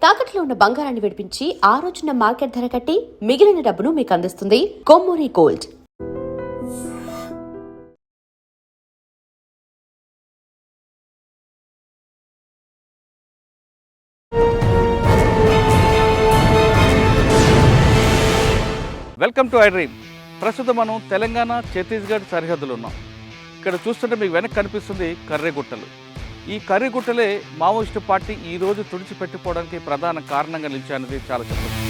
తాకట్లో ఉన్న బంగారాన్ని విడిపించి ఆ రోజున మార్కెట్ ధర కట్టి మిగిలిన డబ్బును మీకు అందిస్తుంది Kommuri gold. Welcome to I dream. ప్రస్తుతం మనం తెలంగాణ ఛత్తీస్గఢ్ సరిహద్దులు ఉన్నాం. ఇక్కడ చూస్తుంటే మీకు వెనక్కి కనిపిస్తుంది కర్రెగుట్టలు. ఈ కర్రెగుట్టలే మావోయిస్టు పార్టీ ఈరోజు తుడిచిపెట్టిపోవడానికి ప్రధాన కారణంగా నిలిచాయన్నది చాలా చెప్పచ్చు.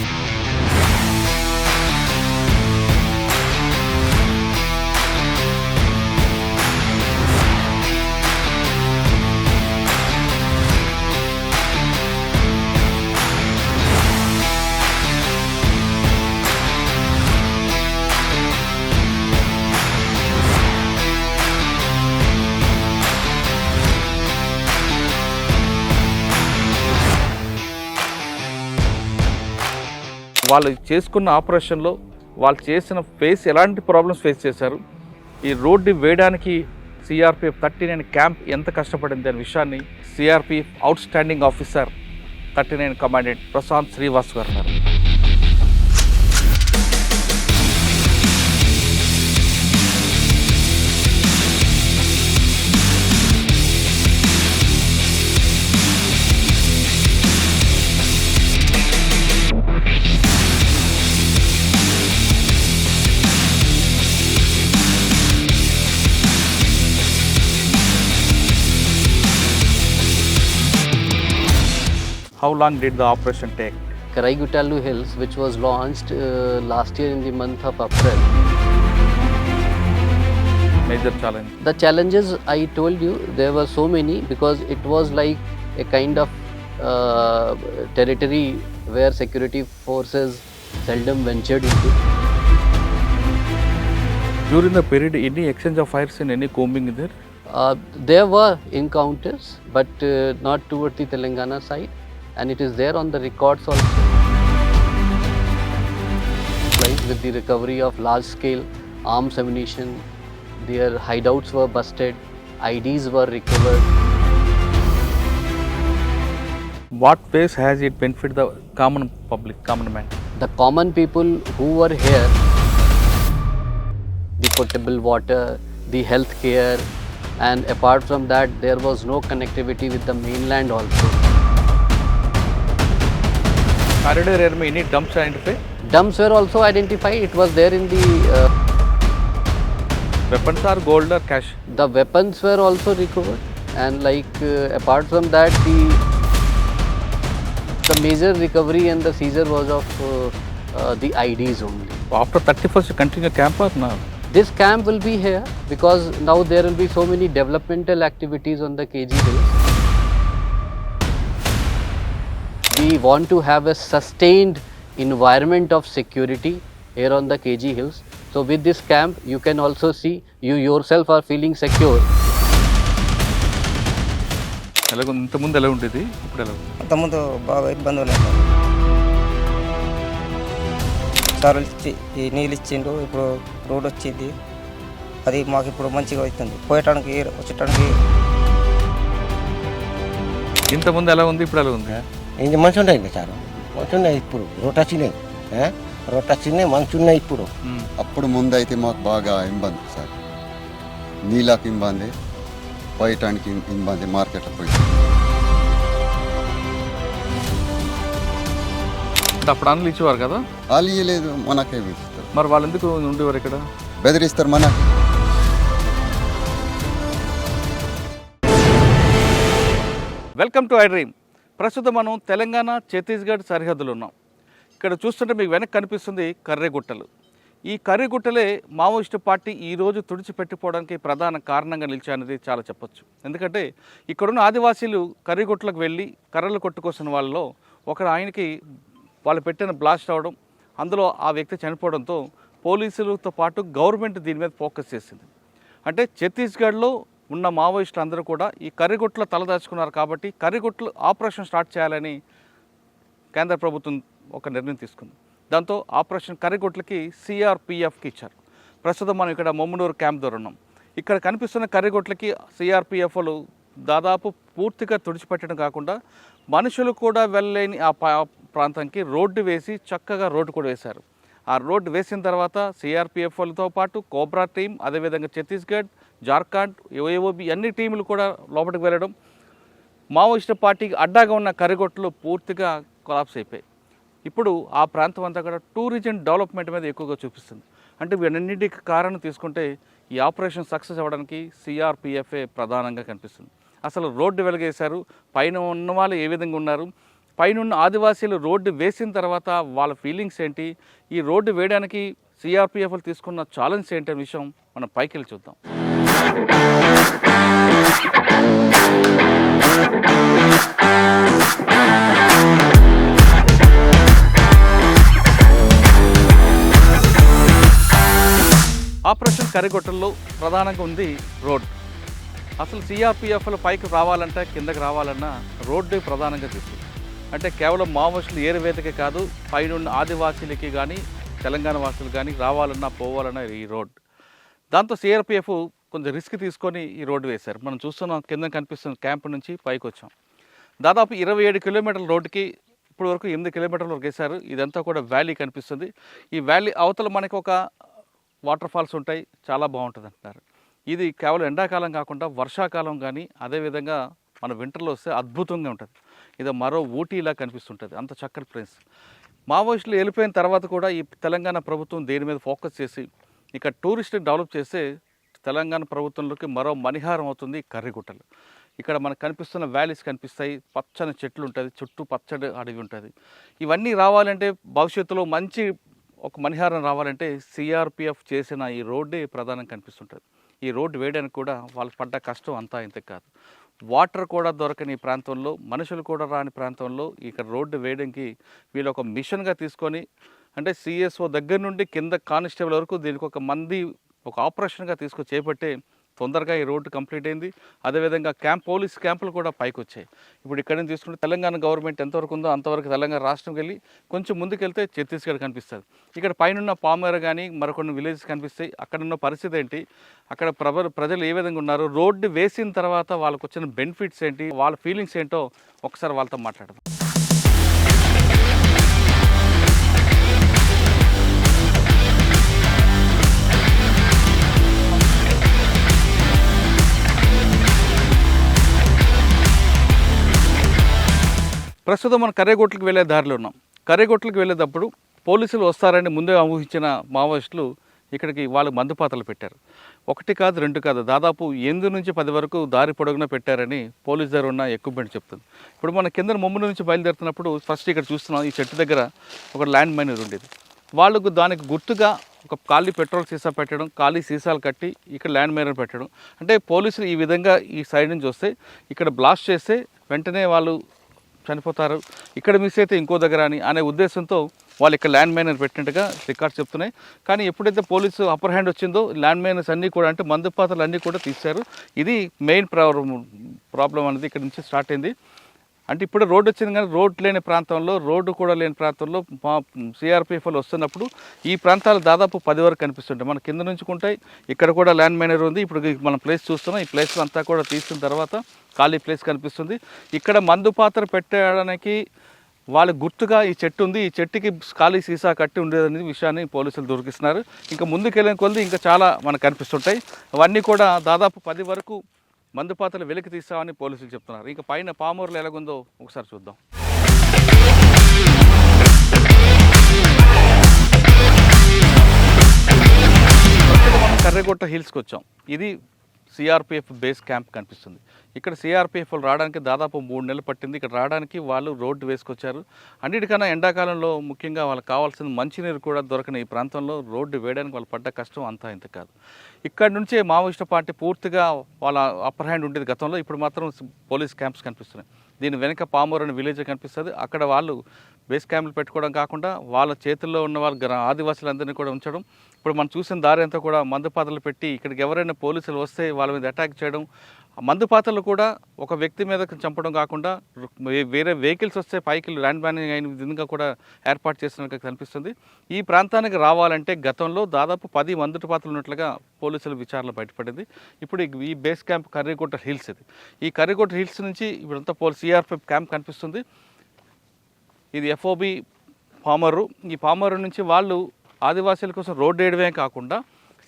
వాళ్ళు చేసుకున్న ఆపరేషన్లో వాళ్ళు చేసిన ఎలాంటి ప్రాబ్లమ్స్ ఫేస్ చేశారు, ఈ రోడ్డు వేయడానికి సిఆర్పిఎఫ్ 39 క్యాంప్ ఎంత కష్టపడింది అనే విషయాన్ని CRPF outstanding officer 39 commandant Prashant Srivas గారు అన్నారు. How long did the operation take? Karaigutalu Hills, which was launched last year in the month of April. Major challenge. The challenges I told you, there were so many because it was like a kind of territory where security forces seldom ventured into. During the period, any exchange of fires and any combing there? There were encounters, but not towards the Telangana side. And it is there on the records also. Like with the recovery of large scale arms ammunition, their hideouts were busted, IDs were recovered. What ways has it benefited the common public, common man? The common people who were here, the potable water, the health care, and apart from that there was no connectivity with the mainland also. Corridor area में any dumps identified? Dumps were also identified. It was there in the Weapons are gold or cash? the weapons were also recovered, and like apart from that the major recovery and the seizure was of the IDs only. After 31st you continue camp or no? This camp will be here because now there will be so many developmental activities on the KG Hills. We want to have a sustained environment of security here on the KG Hills. So with this camp, you can also see you yourself are feeling secure. ఇంతకుముందు ఎలా ఉండేది, ఇప్పుడు ఎలా ఉంది? అంతకుముందు బాగా ఇబ్బందులు ఉన్నాయి. సార్ ఈ నీళ్ళు ఇచ్చిండు, ఇప్పుడు రోడ్ వచ్చింది, అది మాకు ఇప్పుడు మంచిగా అవుతుంది, పోయటానికి వచ్చేటానికి. ఇంతకుముందు ఎలా ఉంది, ఇప్పుడు ఎలా ఉంది? ఇంక మంచి ఉన్నాయి సార్, మంచి ఉన్నాయి. ఇప్పుడు రోడ్ వచ్చినాయి మంచి ఉన్నాయి ఇప్పుడు. అప్పుడు ముందు అయితే మాకు బాగా ఇబ్బంది సార్, నీళ్ళకి ఇబ్బంది, పోయటానికి ఇబ్బంది, మార్కెట్లో పోయి. అప్పుడు అన్నులు ఇచ్చేవారు కదా? వాళ్ళు ఇవ్వలేదు, మనకే ఇస్తారు. మరి వాళ్ళు ఎందుకు ఉండేవారు ఇక్కడ? బెదిరిస్తారు మనకి. Welcome to I dream. ప్రస్తుతం మనం తెలంగాణ ఛత్తీస్గఢ్ సరిహద్దులు ఉన్నాం. ఇక్కడ చూస్తుంటే మీకు వెనక్కి కనిపిస్తుంది కర్రెగుట్టలు. ఈ కర్రెగుట్టలే మావోయిస్టు పార్టీ ఈరోజు తుడిచిపెట్టిపోవడానికి ప్రధాన కారణంగా నిలిచాయన్నది చాలా చెప్పచ్చు. ఎందుకంటే ఇక్కడున్న ఆదివాసీలు కర్రెగుట్టలకు వెళ్ళి కర్రలు కొట్టుకొస్తున్న వాళ్ళలో ఆయనకి వాళ్ళు పెట్టిన బ్లాస్ట్ అవ్వడం, అందులో ఆ వ్యక్తి చనిపోవడంతో పోలీసులతో పాటు గవర్నమెంట్ దీని మీద ఫోకస్ చేసింది. అంటే ఛత్తీస్గఢ్లో ఉన్న మావోయిస్టులు అందరూ కూడా ఈ కర్రెగుట్టలో తలదాచుకున్నారు కాబట్టి కర్రెగుట్టలు ఆపరేషన్ స్టార్ట్ చేయాలని కేంద్ర ప్రభుత్వం ఒక నిర్ణయం తీసుకుంది. దాంతో ఆపరేషన్ కర్రెగుట్టలకి సిఆర్పిఎఫ్కి ఇచ్చారు. ప్రస్తుతం మనం ఇక్కడ మొమ్మనూరు క్యాంప్ దగ్గర ఉన్నాం. ఇక్కడ కనిపిస్తున్న కర్రెగుట్టలకి సిఆర్పిఎఫ్లు దాదాపు పూర్తిగా తుడిచిపెట్టడం కాకుండా మనుషులు కూడా వెళ్ళలేని ఆ ప్రాంతానికి రోడ్డు వేసి చక్కగా రోడ్డు కూడా వేశారు. ఆ రోడ్డు వేసిన తర్వాత సిఆర్పిఎఫ్లతో పాటు కోబ్రా టీం, అదేవిధంగా ఛత్తీస్గఢ్, జార్ఖండ్, ఏఓబి అన్ని టీములు కూడా లోపలికి వెళ్ళడం, మావోయిస్టు పార్టీకి అడ్డాగా ఉన్న కర్రిగుట్టలు పూర్తిగా కొలాప్స్ అయిపోయాయి. ఇప్పుడు ఆ ప్రాంతం అంతా కూడా టూరిజం డెవలప్మెంట్ మీద ఎక్కువగా చూపిస్తుంది. అంటే వీటన్నిటికి కారణం తీసుకుంటే ఈ ఆపరేషన్ సక్సెస్ అవ్వడానికి సిఆర్పిఎఫ్ఏ ప్రధానంగా కనిపిస్తుంది. అసలు రోడ్డు వెలిగేశారు, పైన ఉన్న వాళ్ళు ఏ విధంగా ఉన్నారు, పైన ఉన్న ఆదివాసీలు రోడ్డు వేసిన తర్వాత వాళ్ళ ఫీలింగ్స్ ఏంటి, ఈ రోడ్డు వేయడానికి సిఆర్పిఎఫ్లు తీసుకున్న ఛాలెంజ్ ఏంటి అనే విషయం మనం పైకి వెళ్ళి చూద్దాం. ఆపరేషన్ కర్రిగుట్టల్లో ప్రధానంగా ఉంది రోడ్. అసలు సిఆర్పిఎఫ్లు పైకి రావాలంటే, కిందకి రావాలన్నా రోడ్డు ప్రధానంగా తీసుకుంది. అంటే కేవలం మావోయిస్టులు ఏరువేదికే కాదు, పైనున్న ఆదివాసీలకి కానీ తెలంగాణ వాసులు కానీ రావాలన్నా పోవాలన్నా ఈ రోడ్. దాంతో సిఆర్పిఎఫ్ కొంచెం రిస్క్ తీసుకొని ఈ రోడ్డు వేశారు. మనం చూస్తున్నాం, కింద కనిపిస్తున్న క్యాంప్ నుంచి పైకి వచ్చాం. దాదాపు 27 కిలోమీటర్ల రోడ్డుకి ఇప్పుడు వరకు 8 కిలోమీటర్ల వరకు వేశారు. ఇదంతా కూడా వ్యాలీ కనిపిస్తుంది. ఈ వ్యాలీ అవతల మనకు ఒక వాటర్ ఫాల్స్ ఉంటాయి, చాలా బాగుంటుంది అంటున్నారు. ఇది కేవలం ఎండాకాలం కాకుండా వర్షాకాలం కానీ, అదేవిధంగా మన వింటర్లో వస్తే అద్భుతంగా ఉంటుంది. ఇది మరో ఊటీలా కనిపిస్తుంటుంది, అంత చక్కటి ప్లేస్. మావోయిస్టులు వెళ్ళిపోయిన తర్వాత కూడా ఈ తెలంగాణ ప్రభుత్వం దేని మీద ఫోకస్ చేసి ఇక్కడ టూరిస్ట్ డెవలప్ చేస్తే తెలంగాణ ప్రభుత్వంలోకి మరో మణిహారం అవుతుంది కర్రిగుట్టలు. ఇక్కడ మనకు కనిపిస్తున్న వ్యాలీస్ కనిపిస్తాయి, పచ్చని చెట్లు ఉంటుంది, చుట్టూ పచ్చడి అడవి ఉంటుంది. ఇవన్నీ రావాలంటే భవిష్యత్తులో మంచి ఒక మణిహారం రావాలంటే సిఆర్పిఎఫ్ చేసిన ఈ రోడ్డే ప్రధానంగా కనిపిస్తుంటుంది. ఈ రోడ్డు వేయడానికి కూడా వాళ్ళు పడ్డ కష్టం అంతా ఇంత కాదు. వాటర్ కూడా దొరకని ఈ ప్రాంతంలో, మనుషులు కూడా రాని ప్రాంతంలో ఇక్కడ రోడ్డు వేయడానికి వీళ్ళు ఒక మిషన్గా తీసుకొని, అంటే సిఎస్ఓ దగ్గర నుండి కింద కానిస్టేబుల్ వరకు దీనికి ఒక ఆపరేషన్గా తీసుకొని చేపట్టే తొందరగా ఈ రోడ్డు కంప్లీట్ అయింది. అదేవిధంగా పోలీస్ క్యాంపులు కూడా పైకి వచ్చాయి. ఇప్పుడు ఇక్కడ నుంచి తీసుకుంటే తెలంగాణ గవర్నమెంట్ ఎంతవరకు ఉందో అంతవరకు తెలంగాణ రాష్ట్రంకి వెళ్ళి కొంచెం ముందుకెళ్తే ఛత్తీస్గఢ్ కనిపిస్తుంది. ఇక్కడ పైన పామేర కానీ మరికొన్ని విలేజెస్ కనిపిస్తాయి. అక్కడ ఉన్న పరిస్థితి ఏంటి, అక్కడ ప్రజలు ఏ విధంగా ఉన్నారు, రోడ్డు వేసిన తర్వాత వాళ్ళకు వచ్చిన బెనిఫిట్స్ ఏంటి, వాళ్ళ ఫీలింగ్స్ ఏంటో ఒకసారి వాళ్ళతో మాట్లాడదాం. ప్రస్తుతం మనం కర్రిగుట్టలకు వెళ్ళే దారిలో ఉన్నాం. కర్రిగుట్టలకు వెళ్ళేటప్పుడు పోలీసులు వస్తారని ముందే ఊహించిన మావోయిస్టులు ఇక్కడికి వాళ్ళు మందుపాతలు పెట్టారు. 1 కాదు 2 కాదు, దాదాపు 8 నుంచి 10 వరకు దారి పొడవునా పెట్టారని పోలీస్ దగ్గర ఉన్న ఎక్విప్మెంట్ చెప్తుంది. ఇప్పుడు మన కింద ముమ్ముడి నుంచి బయలుదేరుతున్నప్పుడు ఫస్ట్ ఇక్కడ చూస్తున్నాం, ఈ చెట్టు దగ్గర ఒక ల్యాండ్ మైనర్ ఉండేది. వాళ్ళకు దానికి గుర్తుగా ఒక ఖాళీ పెట్రోల్ సీసా పెట్టడం, ఖాళీ సీసాలు కట్టి ఇక్కడ ల్యాండ్ మైనర్ పెట్టడం. అంటే పోలీసులు ఈ విధంగా ఈ సైడ్ నుంచి వస్తే ఇక్కడ బ్లాస్ట్ చేస్తే వెంటనే వాళ్ళు చనిపోతారు, ఇక్కడ మిస్ అయితే ఇంకో దగ్గర అనే ఉద్దేశంతో వాళ్ళు ఇక్కడ ల్యాండ్ మైనర్ పెట్టినట్టుగా రికార్డ్స్ చెప్తున్నాయి. కానీ ఎప్పుడైతే పోలీసు అప్పర్ హ్యాండ్ వచ్చిందో ల్యాండ్ మైనర్స్ అన్నీ కూడా, అంటే మందుపాతలు అన్నీ కూడా తీశారు. ఇది మెయిన్ ప్రాబ్లం అనేది ఇక్కడ నుంచి స్టార్ట్ అయింది. అంటే ఇప్పుడు రోడ్డు వచ్చింది కానీ రోడ్డు లేని ప్రాంతంలో, రోడ్డు కూడా లేని ప్రాంతంలో మా సిఆర్పిఎఫ్లు వస్తున్నప్పుడు ఈ ప్రాంతాలు దాదాపు 10 వరకు కనిపిస్తుంటాయి. మన కింద నుంచి ఉంటాయి, ఇక్కడ కూడా ల్యాండ్ మైనర్ ఉంది. ఇప్పుడు మనం ప్లేస్ చూస్తున్నాం, ఈ ప్లేస్లో అంతా కూడా తీసిన తర్వాత ఖాళీ ప్లేస్ కనిపిస్తుంది. ఇక్కడ మందు పాత్ర పెట్టడానికి వాళ్ళ గుర్తుగా ఈ చెట్టు ఉంది, ఈ చెట్టుకి ఖాళీ సీసా కట్టి ఉండేదనే విషయాన్ని పోలీసులు దొరికిస్తున్నారు. ఇంకా ముందుకెళ్ళిన కొద్ది ఇంకా చాలా మనకు కనిపిస్తుంటాయి. అవన్నీ కూడా దాదాపు 10 వరకు మందు పాత్రలు వెలికి తీస్తామని పోలీసులు చెప్తున్నారు. ఇంకా పైన పామూరులో ఎలాగుందో ఒకసారి చూద్దాం. మనం కర్రిగుట్ట హిల్స్కి వచ్చాం. ఇది సిఆర్పిఎఫ్ బేస్ క్యాంప్ కనిపిస్తుంది. ఇక్కడ సిఆర్పిఎఫ్లు రావడానికి దాదాపు 3 నెలలు పట్టింది. ఇక్కడ రావడానికి వాళ్ళు రోడ్డు వేసుకొచ్చారు. అన్నిటికన్నా ఎండాకాలంలో ముఖ్యంగా వాళ్ళకి కావాల్సిన మంచినీరు కూడా దొరకని ఈ ప్రాంతంలో రోడ్డు వేయడానికి వాళ్ళు పడ్డ కష్టం అంతా ఇంత కాదు. ఇక్కడ నుంచే మావోయిస్టు పార్టీ పూర్తిగా వాళ్ళ అప్పర్ హ్యాండ్ ఉండేది గతంలో. ఇప్పుడు మాత్రం పోలీస్ క్యాంప్స్ కనిపిస్తున్నాయి. దీని వెనక పామూరు అనే విలేజ్ కనిపిస్తుంది. అక్కడ వాళ్ళు బేస్ క్యాంపులు పెట్టుకోవడం కాకుండా వాళ్ళ చేతుల్లో ఉన్న వాళ్ళ ఆదివాసులందరినీ కూడా ఉంచడం. ఇప్పుడు మనం చూసిన దారి అంతా కూడా మందు పాత్రలు పెట్టి ఇక్కడికి ఎవరైనా పోలీసులు వస్తే వాళ్ళ మీద అటాక్ చేయడం. ఆ మందు పాత్రలు కూడా ఒక వ్యక్తి మీద చంపడం కాకుండా వేరే వెహికల్స్ వస్తే పైకి ల్యాండ్ బ్యానింగ్ అయిన విధంగా కూడా ఏర్పాటు చేసినట్టు కనిపిస్తుంది. ఈ ప్రాంతానికి రావాలంటే గతంలో దాదాపు 10 మందు పాత్రలు ఉన్నట్లుగా పోలీసుల విచారణ బయటపడింది. ఇప్పుడు ఈ బేస్ క్యాంప్ కర్రీగుట్ట హిల్స్ ఇది. ఈ కర్రీగుట్ట హిల్స్ నుంచి ఇప్పుడంతా సిఆర్పిఎఫ్ క్యాంప్ కనిపిస్తుంది. ఇది ఎఫ్ఓబి పామరు. ఈ పామరు నుంచి వాళ్ళు ఆదివాసీల కోసం రోడ్డు వేయడమే కాకుండా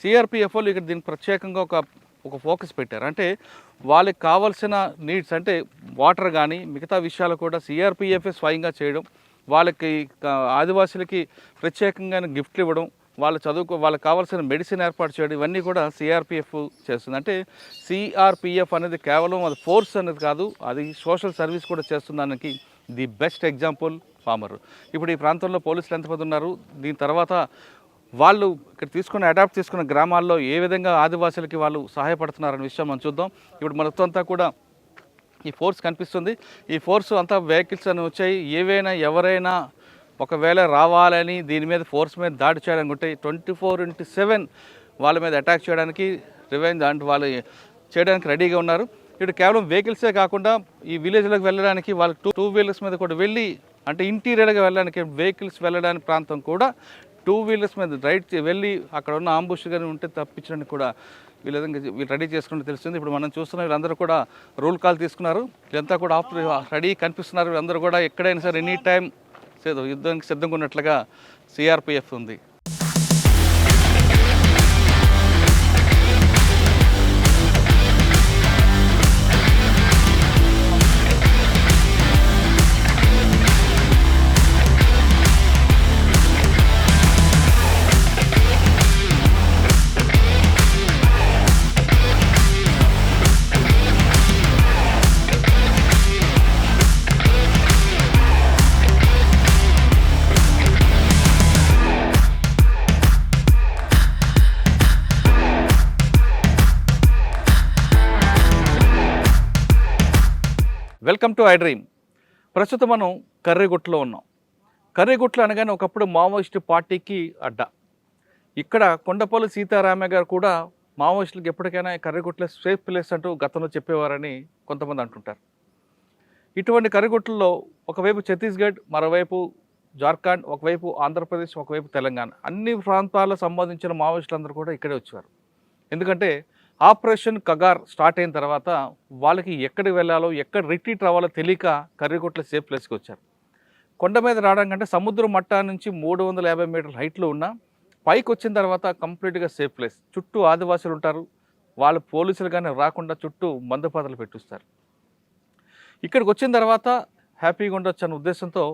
సిఆర్పిఎఫ్ వాళ్ళు ఇక్కడ దీనికి ప్రత్యేకంగా ఒక ఫోకస్ పెట్టారు. అంటే వాళ్ళకి కావాల్సిన నీడ్స్ అంటే వాటర్ కానీ మిగతా విషయాలు కూడా సిఆర్పిఎఫ్ స్వయంగా చేయడం, వాళ్ళకి ఆదివాసీలకి ప్రత్యేకంగా గిఫ్ట్లు ఇవ్వడం, వాళ్ళకి కావాల్సిన మెడిసిన్ ఏర్పాటు చేయడం, ఇవన్నీ కూడా సిఆర్పిఎఫ్ చేస్తుంది. అంటే సిఆర్పిఎఫ్ అనేది కేవలం అది ఫోర్స్ అనేది కాదు, అది సోషల్ సర్వీస్ కూడా చేస్తుందానికి ది బెస్ట్ ఎగ్జాంపుల్ ఫార్మర్. ఇప్పుడు ఈ ప్రాంతంలో పోలీసులు ఎంతమంది ఉన్నారు, దీని తర్వాత వాళ్ళు ఇక్కడ అడాప్ట్ చేసుకున్న గ్రామాల్లో ఏ విధంగా ఆదివాసులకి వాళ్ళు సహాయపడుతున్నారనే విషయం మనం చూద్దాం. ఇప్పుడు మొత్తం అంతా కూడా ఈ ఫోర్స్ కనిపిస్తుంది. ఈ ఫోర్స్ అంతా వెహికల్స్ అని వచ్చాయి. ఎవరైనా ఒకవేళ రావాలని దీని మీద ఫోర్స్ మీద దాడి చేయాలనుకుంటే 24/7 వాళ్ళ మీద అటాక్ చేయడానికి రివెంజ్ అంటే వాళ్ళు చేయడానికి రెడీగా ఉన్నారు. ఇక్కడ కేవలం వెహికల్సే కాకుండా ఈ విలేజ్లోకి వెళ్ళడానికి వాళ్ళు టూ వీలర్స్ మీద కూడా వెళ్ళి, అంటే ఇంటీరియర్గా వెళ్ళడానికి వెహికల్స్ వెళ్ళడానికి ప్రాంతం కూడా 2 వీలర్స్ మీద వెళ్ళి అక్కడ ఉన్న ఆంబుష్ కానీ ఉంటే తప్పించడానికి కూడా వీళ్ళు రెడీ చేసుకుంటే తెలుస్తుంది. ఇప్పుడు మనం చూస్తున్నాం వీళ్ళందరూ కూడా రూల్ కాల్ తీసుకున్నారు. వీళ్ళంతా కూడా రెడీ కనిపిస్తున్నారు. వీళ్ళందరూ కూడా ఎక్కడైనా సరే ఎనీ టైం యుద్ధానికి సిద్ధంగా ఉన్నట్లుగా సిఆర్పిఎఫ్ ఉంది. Welcome to I dream. ప్రస్తుతం మనం కర్రీగుట్టలో ఉన్నాం. కర్రీగుట్టలో అనగానే ఒకప్పుడు మావోయిస్టు పార్టీకి అడ్డా. ఇక్కడ కొండపల్లి సీతారామయ్య గారు కూడా మావోయిస్టులకు ఎప్పటికైనా కర్రీగుట్టలో సేఫ్ ప్లేస్ అంటూ గతంలో చెప్పేవారని కొంతమంది అంటుంటారు. ఇటువంటి కర్రీగుట్టల్లో ఒకవైపు ఛత్తీస్గఢ్, మరోవైపు జార్ఖండ్, ఒకవైపు ఆంధ్రప్రదేశ్, ఒకవైపు తెలంగాణ, అన్ని ప్రాంతాలకు సంబంధించిన మావోయిస్టులందరూ కూడా ఇక్కడే వచ్చారు. ఎందుకంటే ఆపరేషన్ కగార్ స్టార్ట్ అయిన తర్వాత వాళ్ళకి ఎక్కడికి వెళ్ళాలో, ఎక్కడ రిట్రీట్ రావాలో తెలియక కర్రీగుట్టల సేఫ్ ప్లేస్కి వచ్చారు. కొండ మీద రావడం కంటే సముద్రం మట్టా నుంచి 350 మీటర్ల హైట్లో ఉన్న పైకి వచ్చిన తర్వాత కంప్లీట్గా సేఫ్ ప్లేస్. చుట్టూ ఆదివాసులు ఉంటారు. వాళ్ళు పోలీసులు కానీ రాకుండా చుట్టూ మందుపాతలు పెట్టిస్తారు. ఇక్కడికి వచ్చిన తర్వాత హ్యాపీగా ఉండొచ్చు అన్న ఉద్దేశంతో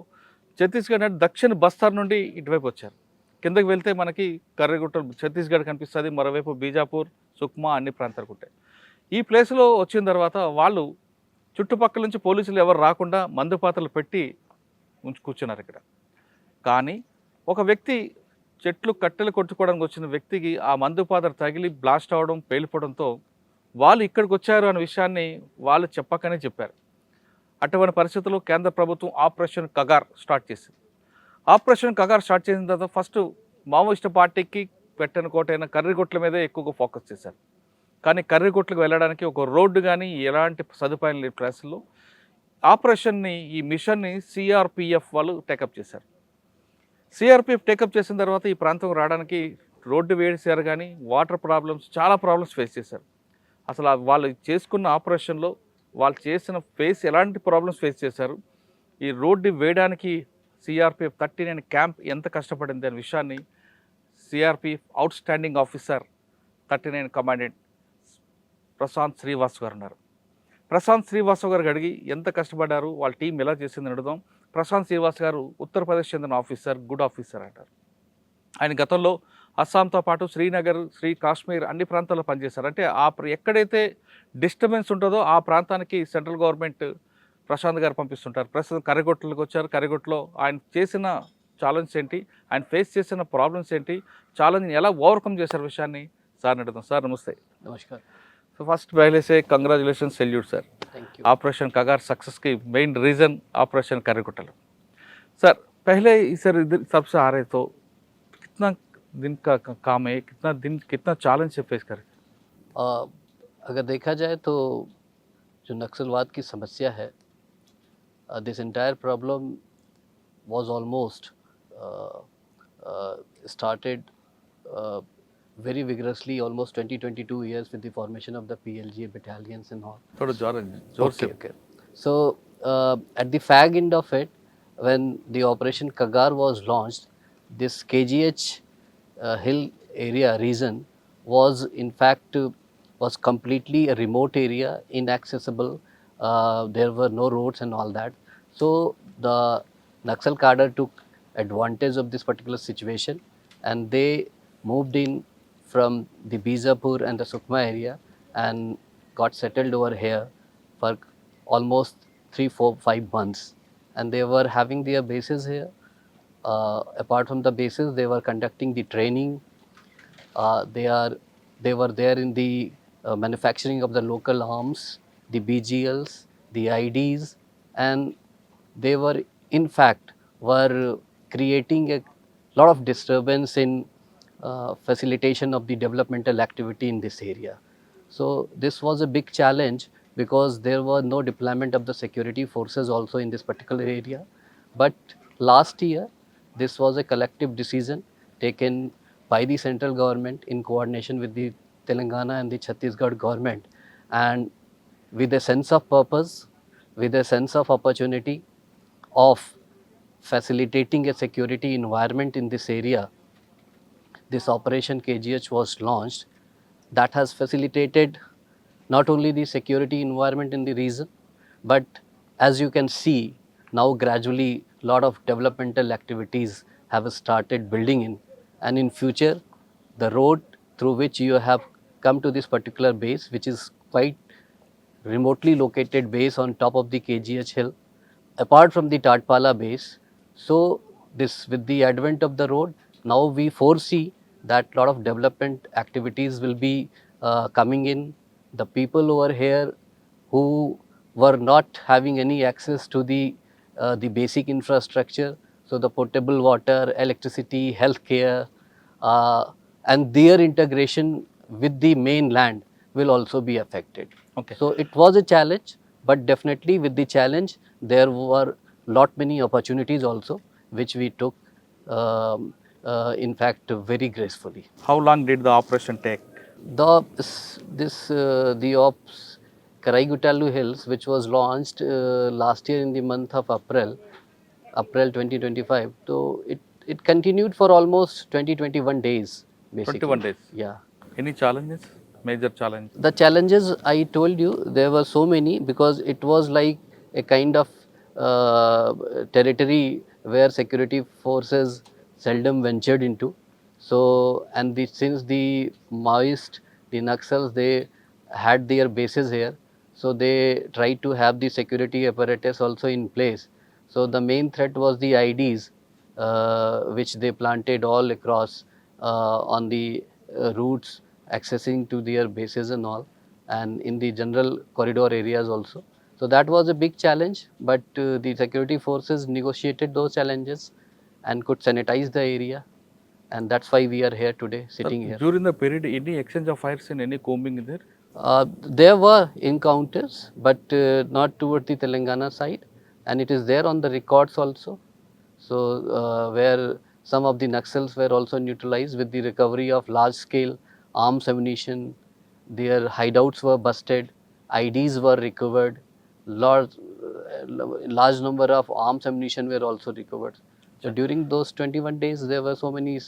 ఛత్తీస్గఢ్ అంటే దక్షిణ బస్తార్ నుండి ఇటువైపు వచ్చారు. కిందకి వెళ్తే మనకి కర్రీగుట్ట ఛత్తీస్గఢ్ కనిపిస్తుంది, మరోవైపు బీజాపూర్, సుక్మా అన్ని ప్రాంతాలకు ఉంటాయి. ఈ ప్లేస్లో వచ్చిన తర్వాత వాళ్ళు చుట్టుపక్కల నుంచి పోలీసులు ఎవరు రాకుండా మందుపాత్రలు పెట్టి కూర్చున్నారు ఇక్కడ. కానీ ఒక వ్యక్తి కట్టెలు కొట్టుకోవడానికి వచ్చిన వ్యక్తికి ఆ మందుపాత్ర తగిలి బ్లాస్ట్ అవ్వడం, పేలిపోవడంతో వాళ్ళు ఇక్కడికి వచ్చారు అనే విషయాన్ని వాళ్ళు చెప్పకనే చెప్పారు. అటువంటి పరిస్థితుల్లో కేంద్ర ప్రభుత్వం ఆపరేషన్ కగార్ స్టార్ట్ చేసింది. ఆపరేషన్ కగార్ స్టార్ట్ చేసిన తర్వాత ఫస్ట్ మావోయిస్టు పార్టీకి పెట్టిన కోటైన కర్రీగుట్టల మీదే ఎక్కువగా ఫోకస్ చేశారు. కానీ కర్రీగుట్టలకు వెళ్ళడానికి ఒక రోడ్డు కానీ ఎలాంటి సదుపాయం లేని ప్లేస్లో ఈ మిషన్ని సిఆర్పిఎఫ్ వాళ్ళు టేకప్ చేశారు. సిఆర్పిఎఫ్ టేకప్ చేసిన తర్వాత ఈ ప్రాంతం రావడానికి రోడ్డు వేసారు, కానీ వాటర్ ప్రాబ్లమ్స్, చాలా ప్రాబ్లమ్స్ ఫేస్ చేశారు. అసలు వాళ్ళు చేసుకున్న ఆపరేషన్లో వాళ్ళు చేసిన ఎలాంటి ప్రాబ్లమ్స్ ఫేస్ చేశారు, ఈ రోడ్డు వేయడానికి సిఆర్పిఎఫ్ 39 క్యాంప్ ఎంత కష్టపడింది అనే విషయాన్ని CRPF outstanding officer 39 commandant Prashant Srivastava గారు ఉన్నారు. ప్రశాంత్ శ్రీవాస్తవ్ గారికి అడిగి ఎంత కష్టపడ్డారు, వాళ్ళ టీం ఎలా చేసిందని అడుగుదాం. ప్రశాంత్ శ్రీవాస్తవ్ గారు ఉత్తరప్రదేశ్ చెందిన ఆఫీసర్, గుడ్ ఆఫీసర్ అంటారు. ఆయన గతంలో అస్సాంతో పాటు శ్రీనగర్, కాశ్మీర్ అన్ని ప్రాంతాల్లో పనిచేశారు. అంటే ఎక్కడైతే డిస్టర్బెన్స్ ఉంటుందో ఆ ప్రాంతానికి సెంట్రల్ గవర్నమెంట్ ప్రశాంత్ గారు పంపిస్తుంటారు. ప్రస్తుతం కర్రీగుట్టలకు వచ్చారు. కర్రీగుట్టలో ఆయన చేసిన ఛాలెంజ్ ఏంటి, ఆయన ఫేస్ చేసిన ప్రాబ్లమ్స్ ఏంటి, ఛాలెంజ్ని ఎలా ఓవర్కమ్ చేశారు విషయాన్ని సార్ని అడుగుతాం. సార్ నమస్తే. నమస్కారం. సో ఫస్ట్ పहले congratulations, salute sir. Thank you. Operation Kagar సక్సెస్కి మెయిన్ రీజన్ ఆపరేషన్ కర్రీగుట్టలు. సార్ पहले सर इधर सबसे आ रहे तो कितना दिन का काम है, कितना चैलेंज से फेस करें? अगर देखा जाए तो जो नक्सलवाद की समस्या है, this entire problem was almost started very vigorously almost 22 years with the formation of the PLGA battalions and all. थोड़ा जोर से. Okay. So at the fag end of it, when the Operation Kagar was launched, this KGH hill area region was in fact was completely a remote area, inaccessible. There were no roads and all that. So the Naxal cadre took advantage of this particular situation and they moved in from the Bijapur and the Sukma area and got settled over here for almost 3, 4, 5 months. And they were having their bases here. Apart from the bases, they were conducting the training. They were there in the manufacturing of the local arms, the BGLs, the IDs, and they were in fact were creating a lot of disturbance in facilitation of the developmental activity in this area. So this was a big challenge because there were no deployment of the security forces also in this particular area. But last year, this was a collective decision taken by the central government in coordination with the Telangana and the Chhattisgarh government, and with a sense of purpose, with a sense of opportunity of facilitating a security environment in this area, this Operation KGH was launched. That has facilitated not only the security environment in the region, but as you can see, now gradually lot of developmental activities have started building in, and in future, the road through which you have come to this particular base, which is quite remotely located base on top of the KGH hill, apart from the Tatpala base. So this, with the advent of the road, now we foresee that lot of development activities will be coming in. The people over here who were not having any access to the basic infrastructure, so the potable water, electricity, healthcare, and their integration with the mainland will also be affected. Okay. So it was a challenge, but definitely with the challenge there were lot many opportunities also, which we took in fact very gracefully. How long did the operation take? The Ops Karaigutalu Hills, which was launched last year in the month of April 2025. So it continued for almost 21 days basically. 21 days. Yeah. Any challenges? Major challenge? The challenges I told you, there were so many because it was like a kind of territory where security forces seldom ventured into. So, and since the Maoists, the Naxals, they had their bases here, so they tried to have the security apparatus also in place. So the main threat was the IDs, which they planted all across on the routes accessing to their bases and all, and in the general corridor areas also. So that was a big challenge, but the security forces negotiated those challenges and could sanitize the area, and that's why we are here today, sitting here. During the period, any exchange of fires and any combing there? There were encounters, but not towards the Telangana side, and it is there on the records also. So where some of the Naxals were also neutralized with the recovery of large scale arms ammunition, their hideouts were busted, IDs were recovered, large number of arms ammunition were also recovered. So during those 21 days, there were so many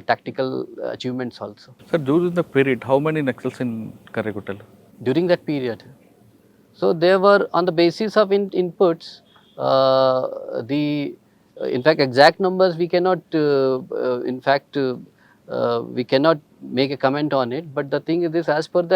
tactical achievements also. Sir, during the period, how many Naxals in Karaigutalu? During that period, so there were, on the basis of inputs, in fact exact numbers we cannot we cannot make a comment on it, but the thing is this, as per the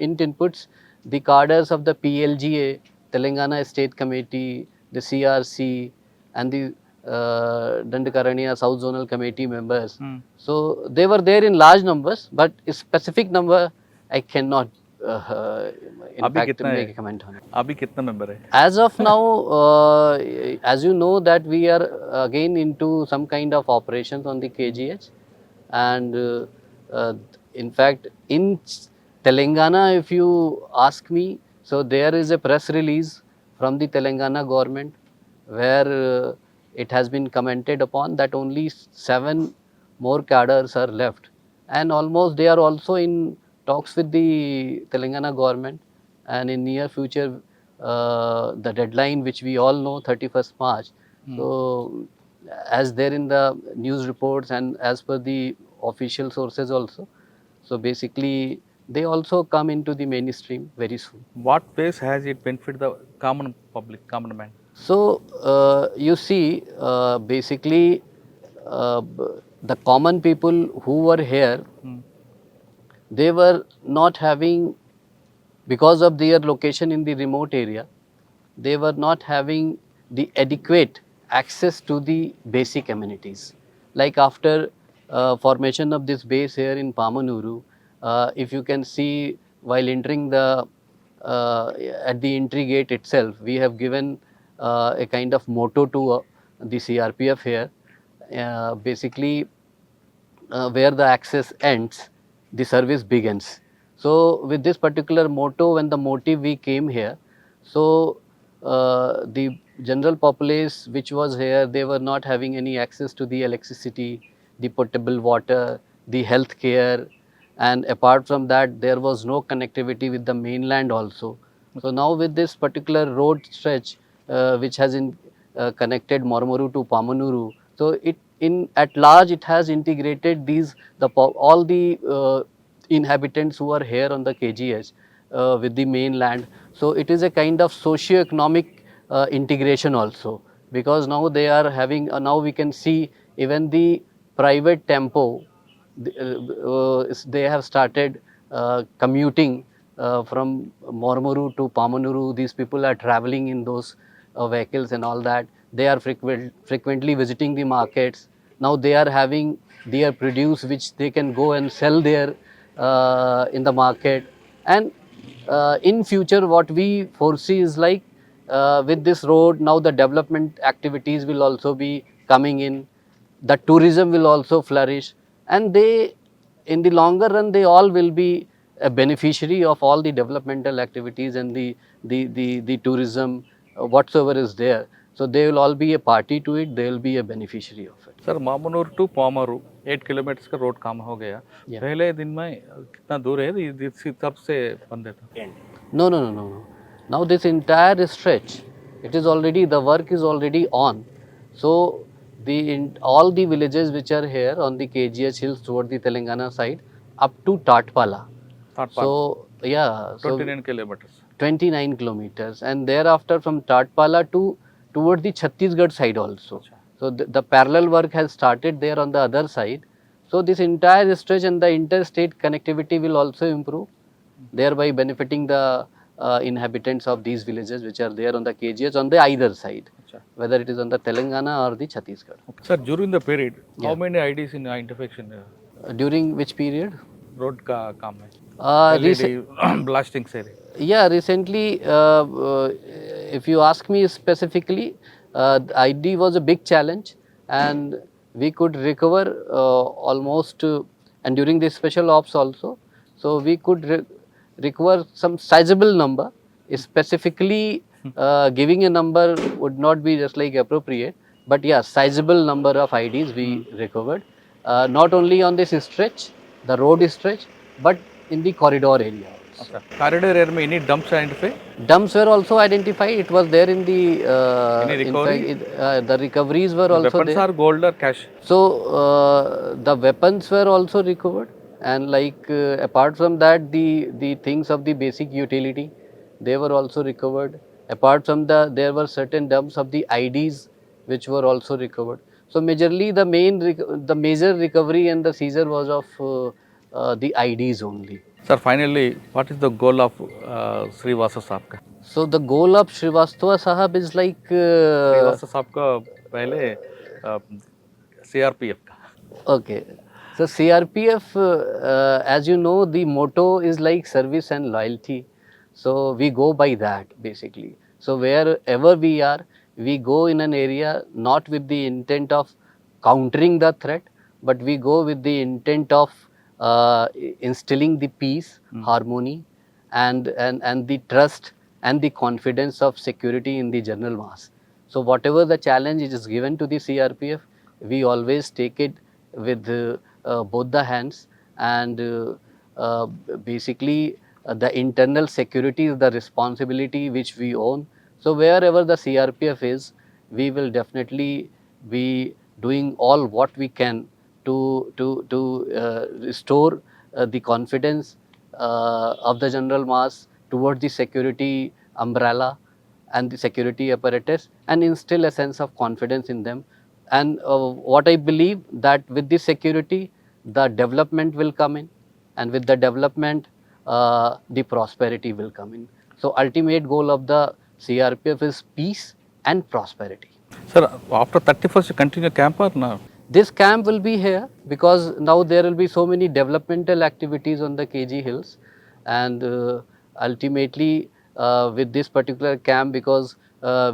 inputs, the cadres of the PLGA, Telangana State Committee, the CRC, and the Dandakaranya South Zonal Committee members. So they were there in large numbers, but a specific number I cannot in अभी fact कितना है? make a comment on it. अभी कितना member है? As of now, as you know that we are again into some kind of operations on the KGH, and uh, in fact in Telangana, if you ask me, so there is a press release from the Telangana government where it has been commented upon that only 7 more cadres are left, and almost they are also in talks with the Telangana government, and in near future the deadline which we all know 31st March. So as there in the news reports and as per the official sources also, so basically they also come into the mainstream very soon. What ways has it benefit the common public, common man? So you see, basically, the common people who were here, they were not having, because of their location in the remote area, they were not having the adequate access to the basic amenities. Like after formation of this base here in Pamanuru, if you can see while entering the at the entry gate itself, we have given a kind of motto to the CRPF here. Basically, where the access ends, the service begins. So, with this particular motto and the motive we came here, so the general populace which was here, they were not having any access to the electricity, the potable water, the health care, and apart from that, there was no connectivity with the mainland also. So now with this particular road stretch, which has connected Mormuru to Pamanuru, so it in at large it has integrated these all the inhabitants who are here on the KGH with the mainland. So it is a kind of socio-economic integration also, because now they are having now we can see even the private tempo they have started commuting from Mormuru to Pamanuru. These people are traveling in those vehicles and all that. They are frequently visiting the markets. Now they are having their produce which they can go and sell there in the market. And in future what we foresee is like with this road now the development activities will also be coming in, the tourism will also flourish, and they in the longer run they all will be a beneficiary of all the developmental activities and the tourism whatsoever is there. So they will all be a party to it, they will be a beneficiary of it. Sir Mamnoor to Pamaru 8 kilometre का road काम हो गया. Yeah. पहले दिन में कितना दूर है इसी तरफ से बंद था? No. Now this entire stretch, it is already, the work is already on. So all the villages which are here on the KGH hills toward the Telangana side up to Tatpala. So yeah, so 29 kilometers. 29 kilometers, and thereafter from Tatpala toward the Chhattisgarh side also. So the parallel work has started there on the other side. So this entire stretch and the interstate connectivity will also improve, thereby benefiting the inhabitants of these villages which are there on the KGH on the either side, whether it is on the Telangana or the Chhattisgarh. Sir, during the period, how Yeah. many IDs in intersection During which period? road का काम है? LED blasting से. Yeah, recently, if you ask me specifically, the ID was a big challenge, and we could recover almost, and during the special ops also, so we could recover some sizable number. Specifically, giving a number would not be just like appropriate, but yeah, sizable number of IDs we recovered, not only on this stretch, the road stretch, but in the corridor area. Okay. Corridor area में any dumps identify? Dumps were also identified. It was there in the. Any recovery? The recoveries were also Weapons there. are gold or cash? So the weapons were also recovered, and like apart from that, the things of the basic utility, they were also recovered. Apart from there were certain dumps of the IDs which were also recovered. So majorly the major recovery and the seizure was of the IDs only. Sir, finally, what is the goal of Srivastava साहब का? So the goal of Srivastava Sahab is like. Srivastava साहब का पहले CRPF का. Okay. So CRPF, as you know, the motto is like service and loyalty. So we go by that basically. So wherever we are, we go in an area not with the intent of countering the threat, but we go with the intent of instilling the peace, harmony, and the trust and the confidence of security in the general mass. So whatever the challenge is given to the CRPF, we always take it with both the hands, and basically the internal security is the responsibility which we own. So wherever the CRPF is, we will definitely be doing all what we can to restore the confidence of the general mass towards the security umbrella and the security apparatus, and instill a sense of confidence in them. And what I believe, that with this security, the development will come in, and with the development, the prosperity will come in. So ultimate goal of the CRPF is peace and prosperity. Sir, after 31st, you continue camp or no? This camp will be here because now there will be so many developmental activities on the KG Hills, and ultimately with this particular camp, because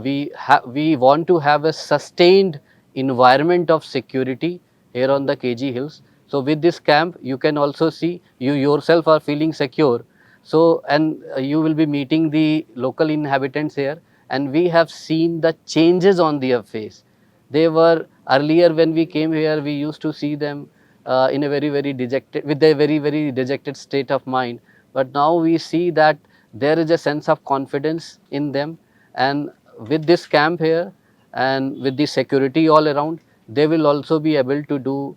we want to have a sustained environment of security here on the KG Hills. So with this camp, you can also see, you yourself are feeling secure. So, and you will be meeting the local inhabitants here, and we have seen the changes on their face. They were earlier, when we came here, we used to see them in a very dejected, with a very dejected state of mind. But now we see that there is a sense of confidence in them, and with this camp here and with the security all around, they will also be able to do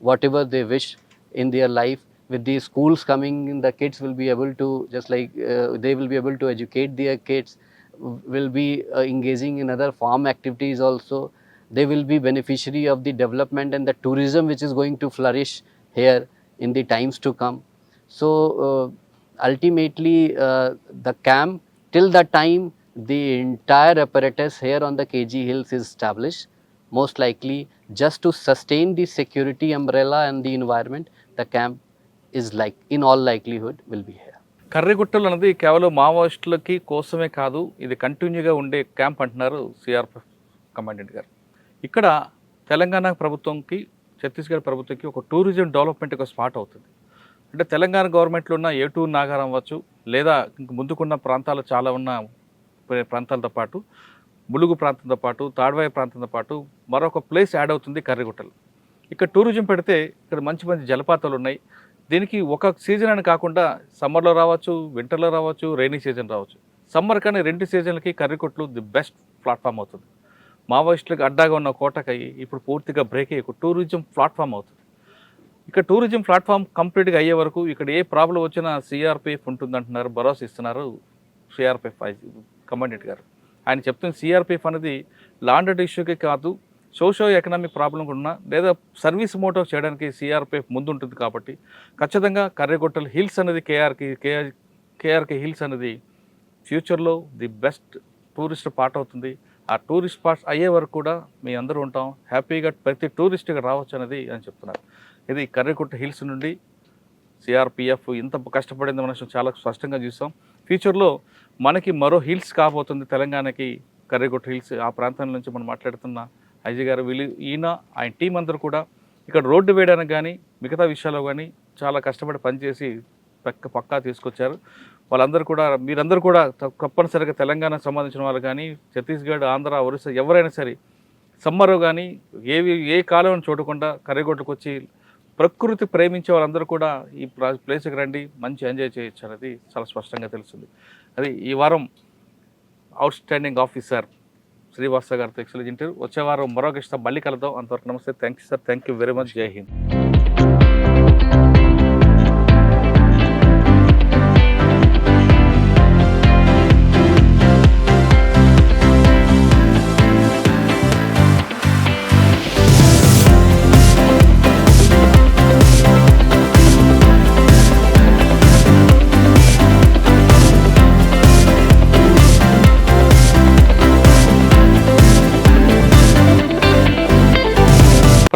whatever they wish in their life. With the schools coming in, the kids will be able to, just like they will be able to educate their kids, will be engaging in other farm activities also. They will be beneficiary of the development and the tourism which is going to flourish here in the times to come. So ultimately the camp, till the time the entire apparatus here on the KG Hills is established, most likely just to sustain the security umbrella and the environment, the camp is like, in all likelihood, will be here. కర్రిగుట్టలు అనేది కేవలం మావోయిస్టులకి కోసమే కాదు, ఇది కంటిన్యూగా ఉండే camp అంటున్నారు CRPF commandant గారు. ఇక్కడ తెలంగాణ ప్రభుత్వంకి, ఛత్తీస్గఢ్ ప్రభుత్వంకి ఒక టూరిజం డెవలప్మెంట్ ఒక స్పాట్ అవుతుంది. అంటే తెలంగాణ గవర్నమెంట్లో ఉన్న ఏటూరు నాగారం అవ్వచ్చు, లేదా ఇంక ముందుకున్న ప్రాంతాలు చాలా ఉన్న ప్రాంతాలతో పాటు, ములుగు ప్రాంతంతో పాటు, తాడ్వాయి ప్రాంతంతో పాటు మరొక ప్లేస్ యాడ్ అవుతుంది కర్రిగుట్టలు. ఇక్కడ టూరిజం పెడితే ఇక్కడ మంచి జలపాతాలు ఉన్నాయి. దీనికి ఒక సీజన్ అని కాకుండా సమ్మర్లో రావచ్చు, వింటర్లో రావచ్చు, రైనీ సీజన్ రావచ్చు. సమ్మర్ కానీ 2 సీజన్లకి కర్రిగుట్టలు ది బెస్ట్ ప్లాట్ఫామ్ అవుతుంది. మావోయిస్టులకు అడ్డాగా ఉన్న కోటకయ్యి ఇప్పుడు పూర్తిగా బ్రేక్ అయ్యి టూరిజం ప్లాట్ఫామ్ అవుతుంది. ఇక్కడ టూరిజం ప్లాట్ఫామ్ కంప్లీట్గా అయ్యే వరకు ఇక్కడ ఏ ప్రాబ్లం వచ్చినా సిఆర్పిఎఫ్ ఉంటుందంటున్నారు, భరోసా ఇస్తున్నారు సిఆర్పిఎఫ్ కమాండెంట్ గారు. ఆయన చెప్తున్న సిఆర్పిఎఫ్ అనేది లాండెడ్ ఇష్యూకే కాదు, సోషో ఎకనామిక్ ప్రాబ్లం ఉన్నా లేదా సర్వీస్ మోటో చేయడానికి సిఆర్పిఎఫ్ ముందుంటుంది. కాబట్టి ఖచ్చితంగా కర్రిగుట్టలు హిల్స్ అనేది కేఆర్కే హిల్స్ అనేది ఫ్యూచర్లో ది బెస్ట్ టూరిస్ట్ స్పాట్ అవుతుంది. ఆ టూరిస్ట్ స్పాట్స్ అయ్యే వరకు కూడా మీ అందరూ ఉంటాం హ్యాపీగా, ప్రతి టూరిస్ట్ ఇక్కడ రావచ్చు అనేది అని చెప్తున్నారు. ఇది కర్రిగుట్ట హిల్స్ నుండి సిఆర్పిఎఫ్ ఇంత కష్టపడింది మనం చాలా స్పష్టంగా చూస్తాం. ఫ్యూచర్లో మనకి మరో హిల్స్ కాబోతుంది తెలంగాణకి, కర్రిగుట్ట హిల్స్. ఆ ప్రాంతం నుంచి మనం మాట్లాడుతున్న ఐజీ గారు, ఈయన ఆయన టీం అందరూ కూడా ఇక్కడ రోడ్డు వేయడానికి కానీ మిగతా విషయాల్లో కానీ చాలా కష్టపడి పనిచేసి పక్కా తీసుకొచ్చారు. వాళ్ళందరూ కూడా, మీరందరూ కూడా తప్పనిసరిగా తెలంగాణకు సంబంధించిన వాళ్ళు కానీ, ఛత్తీస్గఢ్, ఆంధ్ర, ఒరిస్సా ఎవరైనా సరే సమ్మర్ కానీ ఏ కాలం చూడకుండా కర్రిగుట్టకు వచ్చి ప్రకృతి ప్రేమించే వాళ్ళందరూ కూడా ఈ ప్లేస్కి రండి, మంచి ఎంజాయ్ చేయొచ్చు అనేది చాలా స్పష్టంగా తెలుస్తుంది. అది ఈ వారం అవుట్ స్టాండింగ్ ఆఫీసర్ శ్రీవాస్తవ గారితో ఎక్సలెంట్ ఇంటర్వ్యూ. వచ్చే వారం మరొక ఇష్టం మళ్ళీ కలుద్దాం. అంతవరకు నమస్తే. Thank you sir, thank you very much. జై హింద్.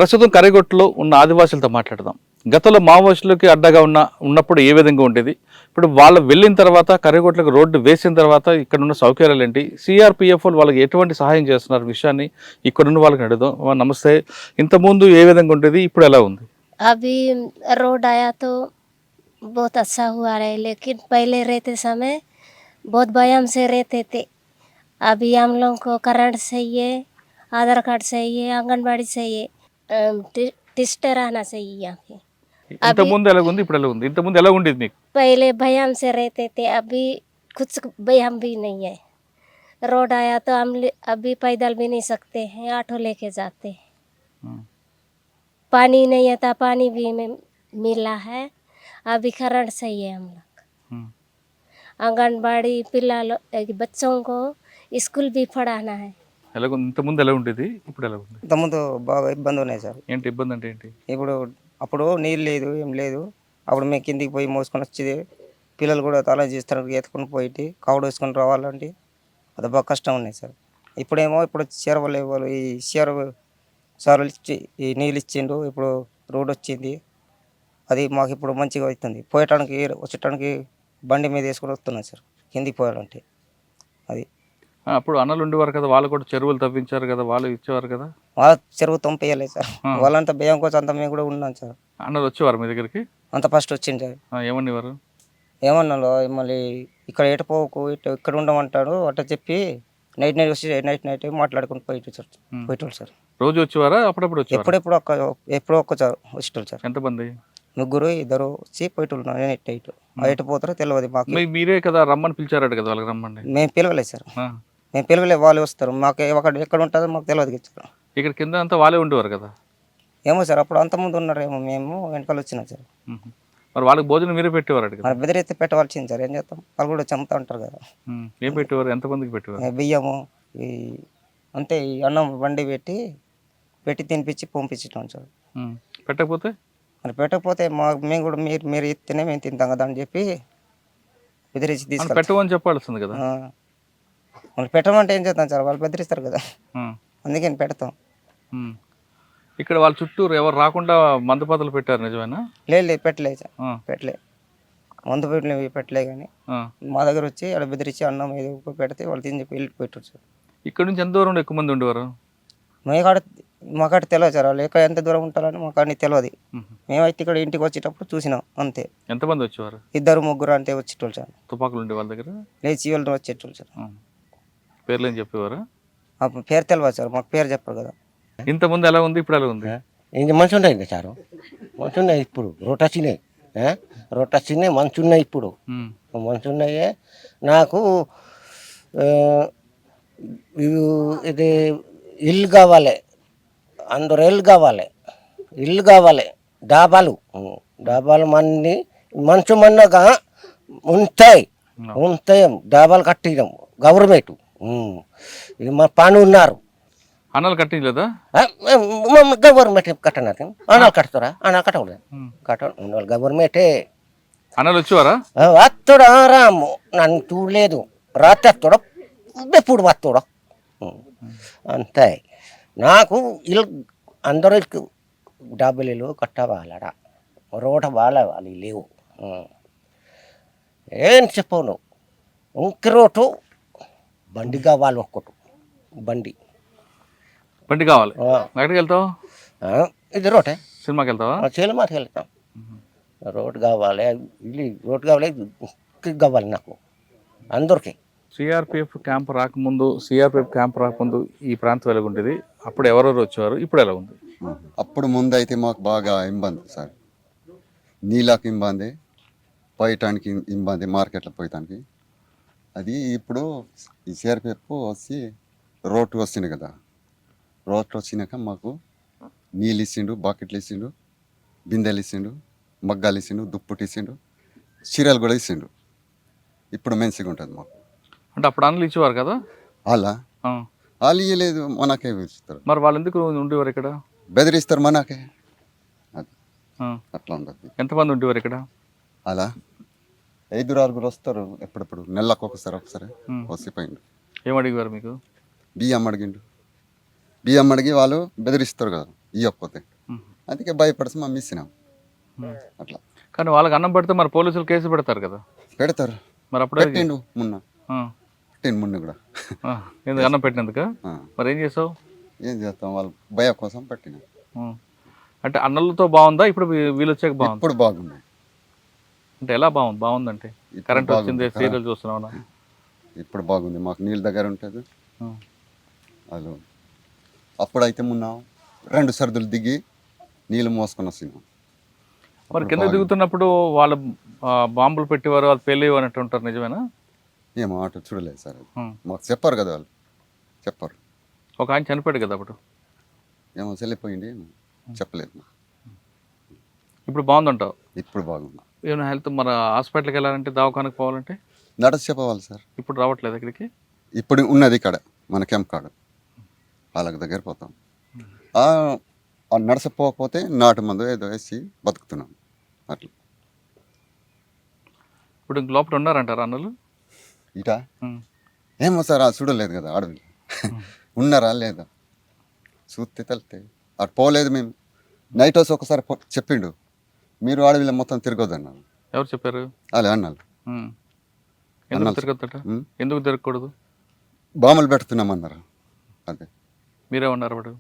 ప్రస్తుతం కర్రెగుట్టలో ఉన్న ఆదివాసులతో మాట్లాడదాం. గతంలో మావోయిస్టులకి అడ్డగా ఉన్నప్పుడు ఏ విధంగా ఉండేది, ఇప్పుడు వాళ్ళు వెళ్ళిన తర్వాత కర్రెగుట్టలకు రోడ్డు వేసిన తర్వాత ఇక్కడ ఉన్న సౌకర్యాలు ఏంటి, సిఆర్పిఎఫ్ వాళ్ళకి ఎటువంటి సహాయం చేస్తున్నారు విషయాన్ని ఇక్కడున్న వాళ్ళకి అడుగుదాం. నమస్తే, ఇంతకుముందు ఏ విధంగా ఉండేది, ఇప్పుడు ఎలా ఉంది? अभी रोड आया तो बहुत अच्छा हुआ है, लेकिन पहले रहते समय बहुत भयम से रहते थे. अभी हम लोग को करंट चाहिए, आधार कार्ड चाहिए, आंगनबाड़ी चाहिए, टिस्टर आना चाहिए यहाँ पे. ఇంతకుముందు ఎలా ఉంది, ఇప్పుడు ఎలా ఉంది? ఇంతకుముందు ఎలా ఉండేది మీకు? पहले भयम से रहते थे, अभी कुछ भयम भी नहीं है. रोड आया तो हम अभी पैदल भी नहीं सकते हैं, ऑटो लेके जाते हैं. पानी नहीं आता, पानी भी मिला है. अभी करंट चाहिए हम लोग. आंगनबाड़ी पिल्ला बच्चों को स्कूल भी पढ़ाना है. ఎలా ఉంది? ఇంతకుముందు ఎలా ఉండేది, ఇప్పుడు ఎలా ఉంది? ఇంతకుముందు బాగా ఇబ్బంది ఉన్నాయి సార్. ఏంటి ఇబ్బంది అంటే ఏంటి? ఇప్పుడు అప్పుడు నీళ్ళు లేదు, ఏం లేదు. అప్పుడు మేము కిందికి పోయి మోసుకొని వచ్చేది. పిల్లలు కూడా తల చేస్తారు, ఎత్తుకొని పోయి కౌడు వేసుకొని రావాలంటే అది బాగా కష్టం ఉన్నాయి సార్. ఇప్పుడేమో ఇప్పుడు చెరువులు ఇవ్వాలి, ఈ చెరువు సార్లు ఇచ్చి ఈ నీళ్ళు ఇచ్చిండు, ఇప్పుడు రోడ్ వచ్చింది. అది మాకు ఇప్పుడు మంచిగా అవుతుంది. పోయటానికి వచ్చేటానికి బండి మీద వేసుకొని వస్తున్నాం సార్ కిందికి పోయాలంటే. అది అప్పుడు అన్నలు ఉండేవారు కదా, వాళ్ళు కూడా చెరువులు తవ్వించారు కదా, వాళ్ళు ఇచ్చేవారు కదా. వాళ్ళ చెరువు తొంపేయలేదు సార్. వాళ్ళంతా భయం కోసం అంతా మేము కూడా ఉన్నాం సార్. అన్నలు వచ్చేవారు మీ దగ్గరికి? అంత ఫస్ట్ వచ్చింది సార్. ఏమనేవారు? ఏమన్నాలో మళ్ళీ ఇక్కడ ఎటుపోకు, ఇక్కడ ఉండమంటాడు అట్లా చెప్పి నైట్ వచ్చి నైట్ మాట్లాడుకుని పోయేటోళ్ళు సార్. రోజు వచ్చేవారా, అప్పుడప్పుడు వచ్చేవారు? ఎప్పుడో ఒక్కసారి వచ్చేటోళ్ళు సార్. ఎంతమంది? 2 2 వచ్చి పోయేటోళ్ళు. నైట్ ఎటు పోతారో తెలియదు మాకు. మీరే కదా రమ్మని పిలిచారట కదా, వాళ్ళకి రమ్మండి. మేము పిలవలేదు సార్, మేము పిలవలేదు. వాళ్ళు వస్తారు, మాకు ఎక్కడ ఉంటుందో మాకు తెలియదు. ఇక్కడ కింద అంతా వాళ్ళే ఉండేవారు కదా. ఏమో సార్, అప్పుడు అంతమంది ఉన్నారేమో, మేము వెనకాల వచ్చినాం సార్. మరి వాళ్ళకి భోజనం మీరే పెట్టేవారు కదా? మరి బెదిరైతే పెట్టవలసింది సార్, ఏం చేస్తాం, వాళ్ళు కూడా చంపుతా ఉంటారు కదా. ఏం పెట్టేవారు, ఎంతమందికి పెట్టేవారు? బియ్యము ఈ అంతే, ఈ అన్నం వండి పెట్టి తినిపించి పంపించటం సార్. పెట్టకపోతే పెట్టకపోతే మేము కూడా మీరు ఇస్తేనే మేము తింటాం కదా అని చెప్పి బెదిరించి తీసుకు పెట్టమని చెప్పాల్సింది కదా. వాళ్ళు పెట్టమంటే ఏం చేస్తాం సార్, వాళ్ళు బెదిరిస్తారు కదా, అందుకని పెడతాం. ఇక్కడ వాళ్ళ చుట్టూ ఎవరు రాకుండా మందుపాతలు పెట్టారు, నిజమేనా? లేదు పెట్టలేదు సార్, మందు పెట్టలే కానీ మా దగ్గర వచ్చి అక్కడ బెదిరించి అన్నం ఏదో పెడితే వాళ్ళు తిని చెప్పి వెళ్ళిపోయారు సార్. ఇక్కడ నుంచి ఎంత దూరం ఎక్కువ మంది ఉండేవారు? మాకాడ తెలియదు సార్, వాళ్ళు ఎక్కడ ఎంత దూరం ఉంటారని మాకు తెలియదు. మేమైతే ఇక్కడ ఇంటికి వచ్చేటప్పుడు చూసినాం అంతే. ఎంతమంది వచ్చేవారు? 2 3 అంతే వచ్చేటోళ్ళు సార్. తుపాకులు ఉండే వాళ్ళ దగ్గర లేచి వాళ్ళు వచ్చేటోళ్ళు సార్. పేర్లు ఏం చెప్పేవారా? పేరు తెలియదు సార్, మాకు పేరు చెప్పరు కదా. ఇంతకుముందు ఎలా ఉంది, ఇప్పుడు ఎలా ఉంది? ఇంక మంచి ఉన్నాయి సార్, మంచి ఉన్నాయి. ఇప్పుడు రోడ్ వచ్చినాయి మంచి ఉన్నాయి, ఇప్పుడు మంచి ఉన్నాయి. నాకు ఇది ఇల్లు కావాలి, అందరు ఇల్లు కావాలి, డాబాలు మంది మంచు మన్నగా ఉంటాయి. డాబాలు కట్టినాం గవర్నమెంట్. ఇది మా పని ఉన్నారు. అన్నాలు కట్టించలేదా? గవర్నమెంట్ కట్టన్నారు. అన్నాలు కడతారా? అన్నా కట్టకూడదు, గవర్నమెంటే. అన్నాలు వచ్చేవారా? వస్తుడా రాము, నన్ను చూడలేదు. రాత్రి వస్తుడా, ఎప్పుడు వస్తుడా, అంతే. నాకు ఇల్లు అందరూ డబ్బులు కట్టవాలడా, రోడ్ వాళ్ళు లేవు. ఏం చెప్పను, ఇంక రోటు బండి కావాలి, ఒక్కటి బండి కావాలి. ఎక్కడికి వెళ్తావు? ఇది రోటే, సినిమాకి వెళ్తావా? సినిమాకి వెళ్తాం. రోడ్ కావాలి, ఇల్లు రోడ్ కావాలి నాకు అందరికీ. సిఆర్పిఎఫ్ క్యాంప్ రాకముందు ఈ ప్రాంతం ఎలా ఉండేది, అప్పుడు ఎవరెవరు వచ్చేవారు, ఇప్పుడు ఎలా ఉంది? అప్పుడు ముందు అయితే మాకు బాగా ఇబ్బంది సార్. నీళ్ళకి ఇబ్బంది, పోయటానికి ఇబ్బంది, మార్కెట్లో పోయటానికి. అది ఇప్పుడు ఈ సిఆర్పిఎఫ్ వచ్చి రోడ్డు వస్తుంది కదా, రోడ్డు వచ్చినాక మాకు నీళ్ళు ఇచ్చిండు, బాకెట్లు ఇచ్చిండు, బిందెలు ఇచ్చిండు, మగ్గాలు ఇచ్చిండు, దుప్పటి ఇచ్చిండు, చీరలు కూడా ఇచ్చిండు. ఇప్పుడు మంచిగా ఉంటుంది మాకు. అంటే అప్పుడు అన్నలు ఇచ్చేవారు కదా? వాళ్ళు ఇవ్వలేదు, మనకే ఇస్తారు. మరి వాళ్ళు ఎందుకు ఉండేవారు ఇక్కడ? బెదిరిస్తారు మనకే, అది అట్లా ఉండదు. ఎంతమంది ఉండేవారు ఇక్కడ? అలా 5 6 వస్తారు ఎప్పుడప్పుడు, నెలకు ఒకసారి వసిపోయిండు. ఏం అడిగారు మీకు? బియ్యం అడిగిండు, బియ్యం అడిగి వాళ్ళు బెదిరిస్తారు కదా, ఇవ్వకపోతే. అందుకే భయపడిసి మేము ఇచ్చినాం అట్లా. కానీ వాళ్ళకి అన్నం పెడితే మరి పోలీసులు కేసు పెడతారు కదా. పెడతారు, మరి అప్పుడే పెట్టిండు మొన్న, పెట్టిండు మొన్న కూడా. ఎందుకు అన్నం పెట్టినందుక? ఆ. మరి ఏం చేసావు? ఏం చేస్తాం, వాళ్ళ భయ కోసం పెట్టినాం. అంటే అన్నలతో బాగుందా ఇప్పుడు వీళ్ళు వచ్చాక బాగుంది? ఇప్పుడు బాగుంది. అంటే ఎలా బాగుంది? బాగుందంటే ఇప్పుడు కరెంట్ వచ్చింది, బాగుంది. సీరియల్ చూస్తున్నావునా? ఇప్పుడు బాగుంది, మాకు నీళ్ళ దగ్గర ఉంటుంది. అది అప్పుడైతే మొన్న 2 సర్దులు దిగి నీళ్ళు మోసుకొని వస్తున్నాం. మరి కింద దిగుతున్నప్పుడు వాళ్ళ బాంబులు పెట్టేవారు, వాళ్ళు పెళ్ళి అన్నట్టు ఉంటారు, నిజమేనా? ఏమో అటు చూడలేదు సార్, మాకు చెప్పారు కదా వాళ్ళు, చెప్పారు. ఒక ఆయన చనిపోయాడు కదా అప్పుడు. ఏమో చెల్లిపోయింది, చెప్పలేదు. ఇప్పుడు బాగుందంటావు? ఇప్పుడు బాగుంది. ఏమైనా హెల్త్ మరి హాస్పిటల్కి వెళ్ళాలంటే, దవాఖానకు పోవాలంటే నడచి చెప్పవాలి సార్. ఇప్పుడు రావట్లేదు ఇక్కడికి? ఇప్పుడు ఉన్నది ఇక్కడ మన క్యాంప్ కాడ, వాళ్ళకి దగ్గర పోతాం. నడసపోకపోతే నాటు మందు ఏదో వేసి బతుకుతున్నాం అట్లా. ఇప్పుడు ఇంక లోపల ఉన్నారంటారా అన్నలు? ఇటా ఏమో సార్, చూడలేదు కదా అడవిలో ఉన్నారా లేదా, చూస్తే తెలితే. అటు పోలేదు మేము. నైట్ హౌస్ ఒకసారి చెప్పిండు, మీరు అడవిలో మొత్తం తిరగొద్దు అన్నారు. ఎవరు చెప్పారు? అలా అన్నారు. ఎందుకు తిరగద్దట? ఎందుకు తిరగకూడదు? బాంబులు పెడుతున్నామన్నారు. అదే మీరేమన్నారు అప్పుడు?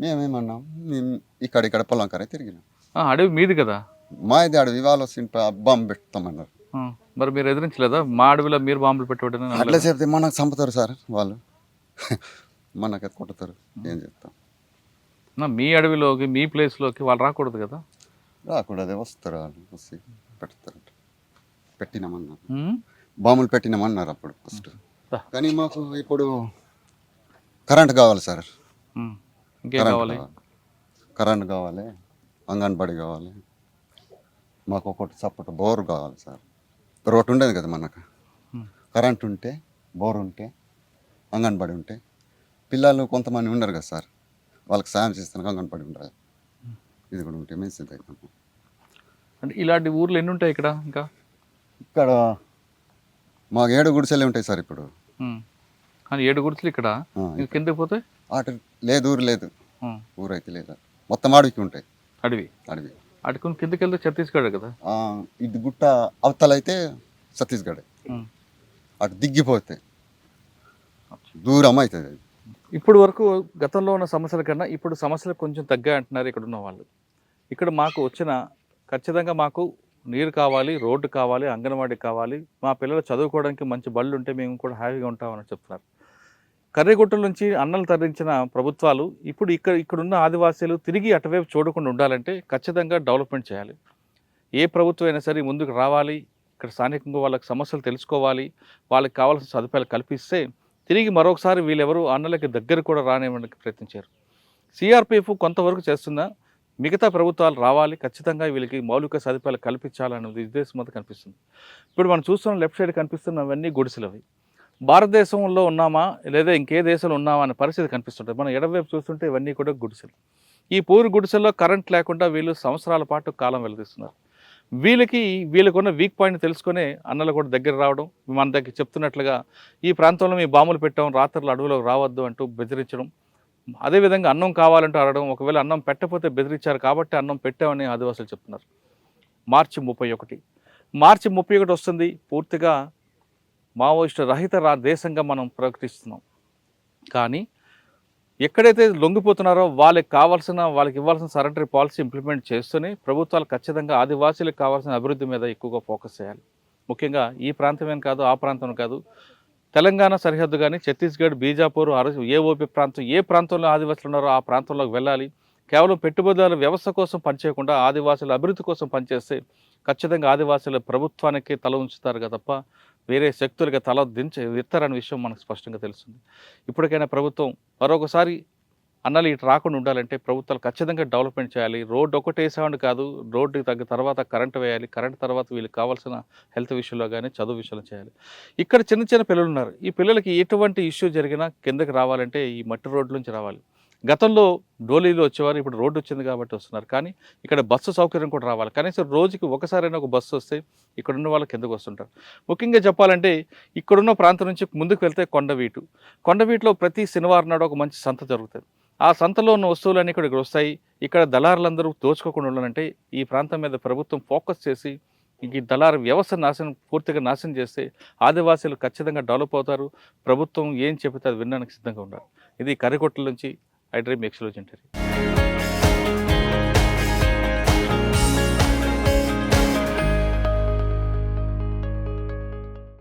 మేమేమన్నాం, మేము ఇక్కడ పొలం కరే తిరిగినాం. అడవి మీది కదా. మా ఇది అడవి, వాళ్ళు వస్తే బాంబు పెడతామన్నారు. మరి మీరు ఎదిరించలేదా? మా అడవిలో మీరు బాంబులు పెట్టవడం అట్లా చెప్తే మనకు చంపుతారు సార్ వాళ్ళు, మనకి కొట్టుతారు. ఏం చెప్తాం, మీ అడవిలోకి, మీ ప్లేస్లోకి వాళ్ళు రాకూడదు కదా. రాకూడదు, వస్తారు వాళ్ళు, వచ్చి పెడతారు. పెట్టినామన్నారు, బాంబులు పెట్టినామన్నారు అప్పుడు ఫస్ట్. కానీ మాకు ఇప్పుడు కరెంట్ కావాలి సార్. ఇంకేం కావాలి? కరెంట్ కావాలి, అంగన్వాడీ కావాలి, మాకు ఒకటి సపోర్ట్ బోర్ కావాలి సార్. రోడ్డు ఉండేది కదా మనకు, కరెంట్ ఉంటే, బోర్ ఉంటే, అంగన్వాడీ ఉంటే, పిల్లలు కొంతమంది ఉన్నారు కదా సార్, వాళ్ళకి సాయం చేస్తాను అంగన్వాడీ ఉండాలి. ఇది కూడా ఉంటే మంచిది అవుతాం. అంటే ఇలాంటి ఊర్లు ఎన్ని ఉంటాయి ఇక్కడ? ఇంకా ఇక్కడ మాకు 7 గుడిసెలే ఉంటాయి సార్ ఇప్పుడు. కానీ 7 గుడిసెలు ఇక్కడ. కిందకి పోతే అటు లేదు, ఊరు లేదు, ఊరైతే లేదు, మొత్తం అడవికి ఉంటాయి. అడవి అడవి అటుకుని కిందకి వెళ్తే ఛత్తీస్గఢ్ కదా. ఇది గుట్ట అవతల అయితే ఛత్తీస్గఢ్, అటు దిగ్గిపోతే దూరం అవుతుంది అది. ఇప్పుడు వరకు గతంలో ఉన్న సమస్యల కన్నా ఇప్పుడు సమస్యలు కొంచెం తగ్గాయి అంటున్నారు ఇక్కడ ఉన్న వాళ్ళు. ఇక్కడ మాకు వచ్చిన ఖచ్చితంగా మాకు నీరు కావాలి, రోడ్డు కావాలి, అంగన్వాడీ కావాలి, మా పిల్లలు చదువుకోవడానికి మంచి బళ్ళు ఉంటే మేము కూడా హ్యాపీగా ఉంటామని చెప్తున్నారు. కర్రెగుట్టల నుంచి అన్నలు తరలించిన ప్రభుత్వాలు ఇప్పుడు ఇక్కడున్న ఆదివాసీలు తిరిగి అటువైపు చూడకుండా ఉండాలంటే ఖచ్చితంగా డెవలప్మెంట్ చేయాలి. ఏ ప్రభుత్వం అయినా సరే ముందుకు రావాలి, ఇక్కడ స్థానికంగా వాళ్ళకి సమస్యలు తెలుసుకోవాలి, వాళ్ళకి కావాల్సిన సదుపాయాలు కల్పిస్తే తిరిగి మరొకసారి వీళ్ళెవరూ అన్నలకి దగ్గర కూడా రానివ్వడానికి ప్రయత్నించారు. సిఆర్పిఎఫ్ కొంతవరకు చేస్తున్నా, మిగతా ప్రభుత్వాలు రావాలి, ఖచ్చితంగా వీళ్ళకి మౌలిక సదుపాయాలు కల్పించాలనే ఉద్దేశం అంతా కనిపిస్తుంది. ఇప్పుడు మనం చూస్తున్న లెఫ్ట్ సైడ్ కనిపిస్తున్నవన్నీ గుడిసెలు. అవి భారతదేశంలో ఉన్నామా లేదా ఇంకే దేశంలో ఉన్నామా అనే పరిస్థితి కనిపిస్తుంటుంది. మనం ఎడవైపు చూస్తుంటే ఇవన్నీ కూడా గుడిసెలు. ఈ పూరి గుడిసెల్లో కరెంట్ లేకుండా వీళ్ళు సంవత్సరాల పాటు కాలం వెళ్తున్నారు. వీళ్ళకున్న వీక్ పాయింట్ తెలుసుకునే అన్నలు కూడా దగ్గర రావడం, మన దగ్గర చెప్తున్నట్లుగా ఈ ప్రాంతంలో మీ బాంబులు పెట్టాం, రాత్రులు అడవిలోకి రావద్దు అంటూ బెదిరించడం, అదేవిధంగా అన్నం కావాలంటూ అడగడం, ఒకవేళ అన్నం పెట్టకపోతే బెదిరించారు కాబట్టి అన్నం పెట్టామని ఆదివాసులు చెప్తున్నారు. మార్చి 31 వస్తుంది, పూర్తిగా మావోయిస్టు రహిత దేశంగా మనం ప్రకటిస్తున్నాం. కానీ ఎక్కడైతే లొంగిపోతున్నారో వాళ్ళకి ఇవ్వాల్సిన సరెండరీ పాలసీ ఇంప్లిమెంట్ చేస్తూనే ప్రభుత్వాలు ఖచ్చితంగా ఆదివాసీలకు కావాల్సిన అభివృద్ధి మీద ఎక్కువగా ఫోకస్ చేయాలి. ముఖ్యంగా ఈ ప్రాంతమేం కాదు, ఆ ప్రాంతం కాదు, తెలంగాణ సరిహద్దు కానీ ఛత్తీస్గఢ్, బీజాపూర్, ఓపీ ప్రాంతం, ఏ ప్రాంతంలో ఆదివాసులు ఉన్నారో ఆ ప్రాంతంలోకి వెళ్ళాలి. కేవలం పెట్టుబడుల వ్యవస్థ కోసం పనిచేయకుండా ఆదివాసుల అభివృద్ధి కోసం పనిచేస్తే ఖచ్చితంగా ఆదివాసుల ప్రభుత్వానికి తల ఉంచుతారు కదా తప్ప వేరే శక్తులకి తల ఎత్తారనే విషయం మనకు స్పష్టంగా తెలుస్తుంది. ఇప్పటికైనా ప్రభుత్వం మరొకసారి అన్నలు ఇటు రాకుండా ఉండాలంటే ప్రభుత్వాలు ఖచ్చితంగా డెవలప్మెంట్ చేయాలి. రోడ్డు ఒకటి వేసామని కాదు, రోడ్డుకి తగ్గ తర్వాత కరెంటు వేయాలి, కరెంట్ తర్వాత వీళ్ళకి కావాల్సిన హెల్త్ విషయంలో కానీ చదువు విషయంలో చేయాలి. ఇక్కడ చిన్న పిల్లలు ఉన్నారు, ఈ పిల్లలకి ఎటువంటి ఇష్యూ జరిగినా కిందకి రావాలంటే ఈ మట్టి రోడ్ల నుంచి రావాలి. గతంలో డోలీలు వచ్చేవారు, ఇప్పుడు రోడ్డు వచ్చింది కాబట్టి వస్తున్నారు. కానీ ఇక్కడ బస్సు సౌకర్యం కూడా రావాలి. కనీసం రోజుకి ఒకసారైనా ఒక బస్సు వస్తే ఇక్కడున్న వాళ్ళు కిందకు వస్తుంటారు. ముఖ్యంగా చెప్పాలంటే ఇక్కడున్న ప్రాంతం నుంచి ముందుకు వెళ్తే కొండవీటులో ప్రతి శనివారం నాడు ఒక మంచి సంత జరుగుతుంది. ఆ సంతలో ఉన్న వస్తువులన్నీ ఇక్కడికి వస్తాయి. ఇక్కడ దళారులందరూ దోచుకోకుండా ఉండాలంటే ఈ ప్రాంతం మీద ప్రభుత్వం ఫోకస్ చేసి ఈ దళారు వ్యవస్థ పూర్తిగా నాశనం చేస్తే ఆదివాసీలు ఖచ్చితంగా డెవలప్ అవుతారు. ప్రభుత్వం ఏం చెబితే అది వినడానికి సిద్ధంగా ఉండాలి. ఇది కర్రిగుట్టల నుంచి ఐ డ్రీమ్ ఎక్స్క్లూజివ్ ఇంటర్వ్యూ.